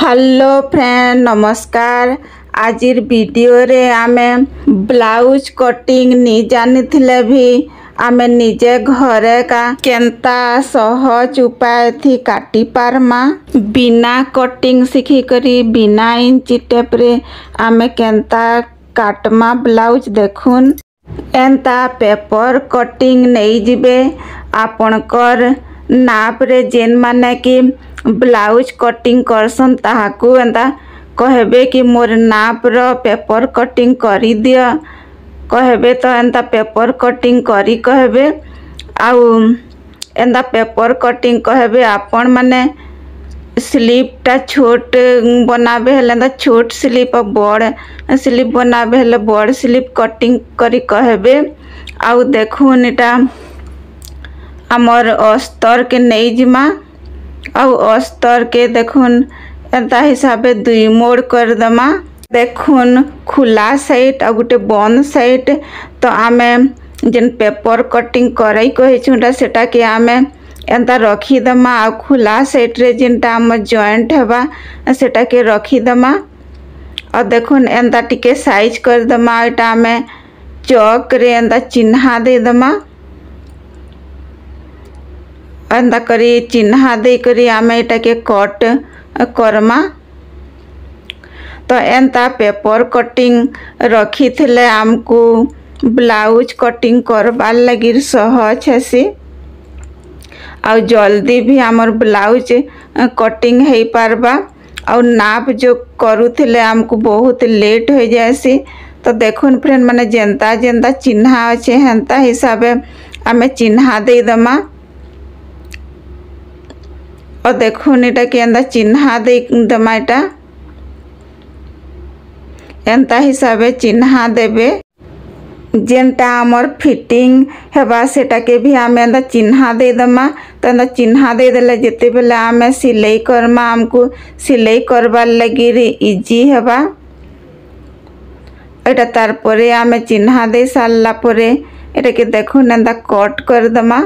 Hello friend नमस्कार। आजिर video रे आमे ब्लाउज कटिंग नी जानी थिले भी आमे निजे घरे का केंता सहज उपाय थी काटी पारमा बिना कटिंग सीखी करी बिना इंची टेप रे आमे केंता काटमा ब्लाउज देखुन एंता पेपर कटिंग नहीं जिबे आपनकर नाप रे जेन माने कि ब्लाउज कटिंग करसन ताहाकू एंता कहबे कि मोर नाप रो पेपर कटिंग करी दिया कहबे तो एंता पेपर कटिंग करी कहबे आउ एंता पेपर कटिंग कहबे आपण माने स्लीप टा छोट बनाबे हेले एंता छोट स्लीप बड़ स्लीप बनाबे हेले बड़ स्लीप कटिंग करी कहबे आउ देखुन एटा आमर अस्तर के नहीं जिमा आउ अस्तर के देखुन एंता हिसाबे दुई मोड़ कर दमा देखुन खुला साइड आ गुटे बंद साइड तो आमे जेन पेपर कटिंग करई कहि छुटा सेटा के आमे एंता रखी दमा आ खुला साइड रे जेनटा आम जॉइंट हेबा सेटा के रखी दमा और देखुन एंता टिके साइज कर दमा एटा आमे चौक रे एंता चिन्हा दे दमा एंता करी चिन्हा दे करी आमे एटा के कट करमा तो एंता पेपर कटिंग रखी थिले आमको ब्लाउज कटिंग करबार लगी सहज हेसी आउ जल्दी भी आमर ब्लाउज कटिंग है पारबा आउ नाप जो करूथिले आमको बहुत लेट हो जाएसी तो देखुन फ्रेंड माने जेंता जेंता चिन्हा अच्छे हेंता हिसाबे आमे चिन्हा दे दमा और देखुन एटा के एंता चिन्हा दे दमा एटा एंता हिसाबे चिन्हा देबे जेनटा आमर फिटिंग हेबा सेटा के भी आमे एंता चिन्हा दे दमा तो एंता चिन्हा दे देले जेते बेले आमे सिलाई करमा हमको सिलाई करबार लगी रे इजी हेबा एटा तार परे आमे चिन्हा दे सारला परे एटा के देखुन एंता कट कर दमा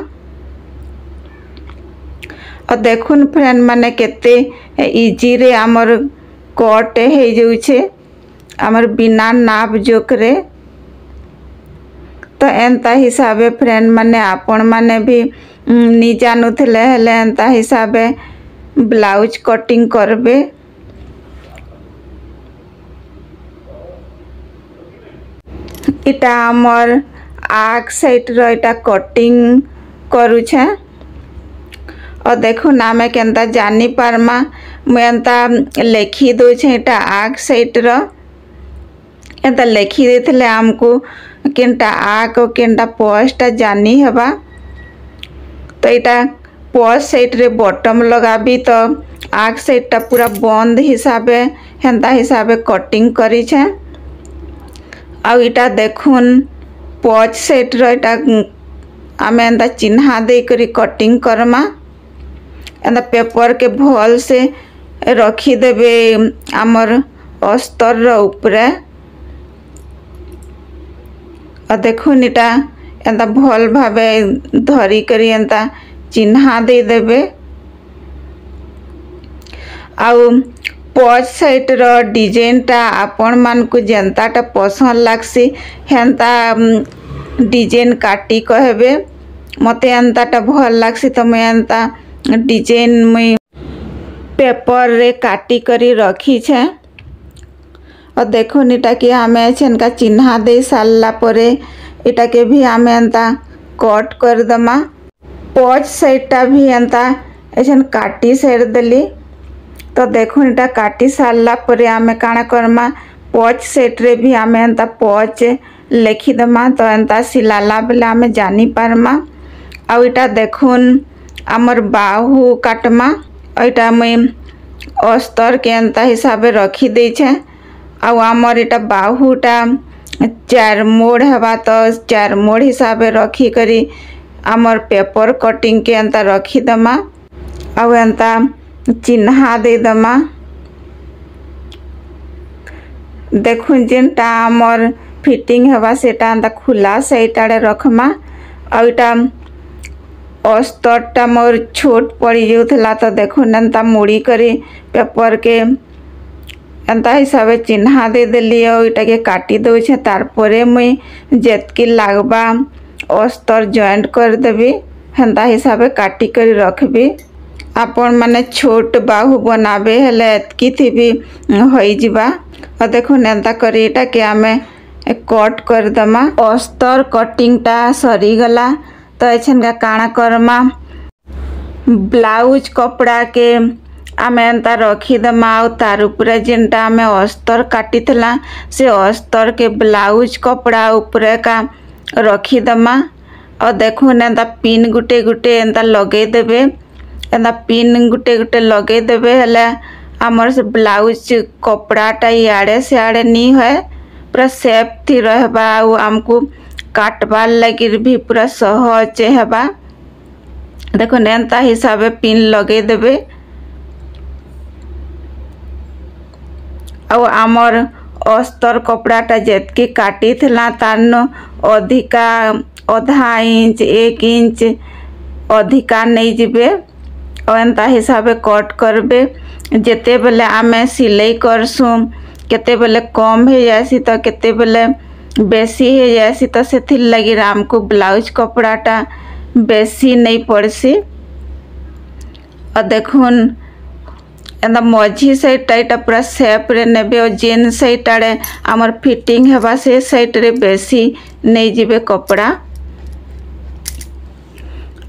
और देखुन फ्रेंड माने केते इजी रे आमर कट हे जाउछे आमर बिना नाप जोक रे तो एंता हिसाबे फ्रेंड माने आपण माने भी नी जानू थिले हेले एंता हिसाबे ब्लाउज कटिंग करबे इटा आमर आग साइड रो इटा कटिंग करूछे और देखो नामे केंता जानी पारमा मैं एंता लेखी दोछे इटा आग साइड रो एंता लेखी देथिले हमको केंटा आग और केंटा पोस्टा जानी हेबा तो इटा पोस्ट साइड रे बॉटम लगाबी तो आग साइड टा पूरा बंद हिसाबे हेंता हिसाबे कटिंग करी छे आउ इटा देखुन पोच साइड रो इटा आमे एंता चिन्हा दे करी कटिंग करमा एंता पेपर के भल से रखी देबे आमर अस्तर रो ऊपरे और देखुन इटा एंता भल भावे धरी करी एंता चिन्हा दे देबे आउ पच साइड रो डिजाइन टा आपण मान को जेंताटा पसंद लागसी हेंता डिजाइन काटी कहबे मते एंताटा भल लागसी तो मैं एंता डिजाइन में पेपर रे काटी करी रखी छे और देखो इटा कि हमें छनका चिन्हा दे सारला परे इटा के भी हमें एंता कट कर दमा पच साइड टा भी एंता एछन काटी साइड देली तो देखो इटा काटी सारला परे हमें काना करमा पच साइड रे भी हमें एंता पच लिखी दमा तो एंता सिलाला बेले हमें जानी पारमा आउ इटा देखुन आमर बाहु काटमा एटा मैं अस्तर के एंता हिसाबे रखी दे छे आउ आमर एटा बाहुटा 4 मोड़ हेबा तो 4 मोड़ हिसाबे रखी करी आमर पेपर कटिंग के एंता रखी दमा आउ एंता चिन्हा दे दमा देखुन जेनटा आमर फिटिंग हेबा सेटा एंता खुला साइड आड़े रखमा आउ एटा अस्तर टा मोर छोट पड़ी जाउथला तो देखुन एंता मुड़ी करी पेपर के एंता हिसाब चिन्हा दे देली इटा के काटी दौछे तारपरे मुई जेतकी लागबा अस्तर जॉइंट कर देबी हेंता हिसाब काटी कर रखबी। आपण माने छोट बाहु बनाबे हेले एतकी थी भी होई जिबा और देखो एंता करी इटा के आमे कट कर दमा। अस्तर कटिंग टा सरी गला तो एछन का काना करमा ब्लाउज कपड़ा के आमे एंता रखी दमा और तार ऊपर जेनटा आमे अस्तर काटी थला से अस्तर के ब्लाउज कपड़ा ऊपर का रखी दमा। और देखो एंता पिन गुटे गुटे एंता लगे देबे एंता पिन गुटे गुटे लगे देबे हेले आमर से ब्लाउज कपड़ाटा इयाड़े सियाड़े नी है पूरा सेफ थी रहबा और आमको काटबार लगी भी पूरा सहज हेबा। देखो एंता हिसाब पिन लगे देबे और आमर अस्तर कपड़ाटा जेतकी काटी थला तारनो अधिका आधा इंच 1 इंच अधिका नहीं जिबे और एंता हिसाब कट करबे। जेते बेले आमे सिलाई करसुँ केते बेले कम हो जासी तो केते बेले बेसी हो जासी तो सेथिर लगी आमको ब्लाउज कपड़ाटा बेसी नहीं पड़सी। और देखुन एंता मझी साइड टाइटा पूरा सेप रे नेबे और जेन साइड आड़े आमर फिटिंग हेबा से साइड रे बेसी नहीं जिबे कपड़ा।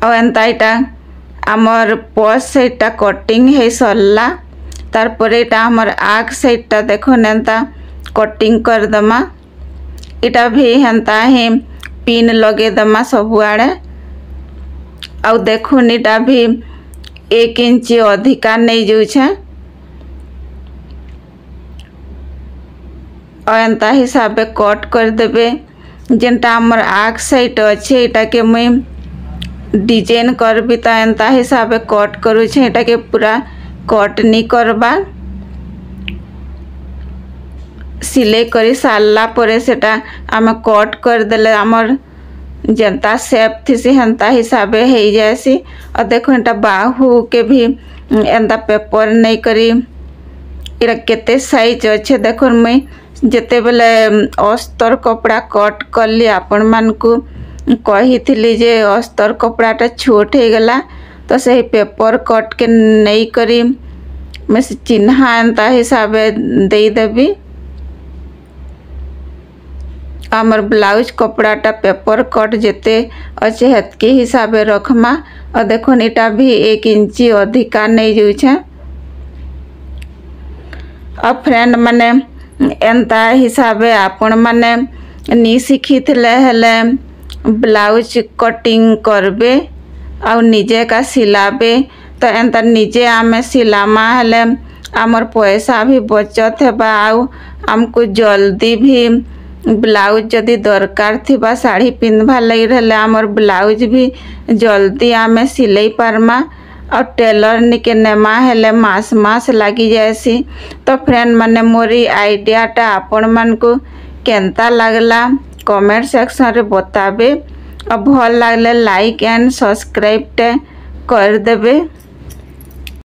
और एंता इटा आमर पस साइडटा कटिंग है सरला तारपरे इटा आमर आग साइडटा देखो एंता कटिंग कर दमा। इटा भी हेंता ही पिन लगे दमा सबुआड़े और देखुन इटा भी 1 इंच अधिका नहीं जाऊे और एंता हिसाब कट कर देबे। जेनटा आमर आग साइड अच्छे इटा के मुई डिजाइन करबी तो एंता हिसाब कट करुछे इटा के पूरा कट नहीं करबा। सिलाई करी सारला परे सेटा आमे कट कर देले आमर जेंता सेप थी हेंता हिसाब हो जासी। और देखो एंता बाहु के भी एंता पेपर नहीं करी इरा केते साइज अच्छे देखो मुई जेते बेले अस्तर कपड़ा कट करली आपण मान को कही थी जे अस्तर कपड़ाटा छोट हो गला तो सही पेपर कट के नहीं करी मैं चिन्हा एंता हिसाब दे देबी। आमर ब्लाउज कपड़ाटा पेपर कट जेते अच्छे हेतके हिसाब रखमा। और देखो इटा भी 1 इंच अधिका नहीं जाऊे। और फ्रेंड माने एंता हिसाब आपण माने नी शिखी थिले हेले ब्लाउज कटिंग करबे और निजे का सिलाबे तो एंता निजे आमे सिलामा हेले आमर पैसा भी बचत हेबा आउ आमको जल्दी भी ब्लाउज जदि दरकार थिबा साड़ी पिंधवा लगी रहले आमर ब्लाउज भी जल्दी आमे सिलाई पारमा। और टेलर निके नेमा हेले मास लगी जाएसी। तो फ्रेंड माने मोरी आइडियाटा आपण मान को केंता लागला कमेंट सेक्शन रे बताबे और भल लागले लाइक एंड सब्सक्राइब कर देबे।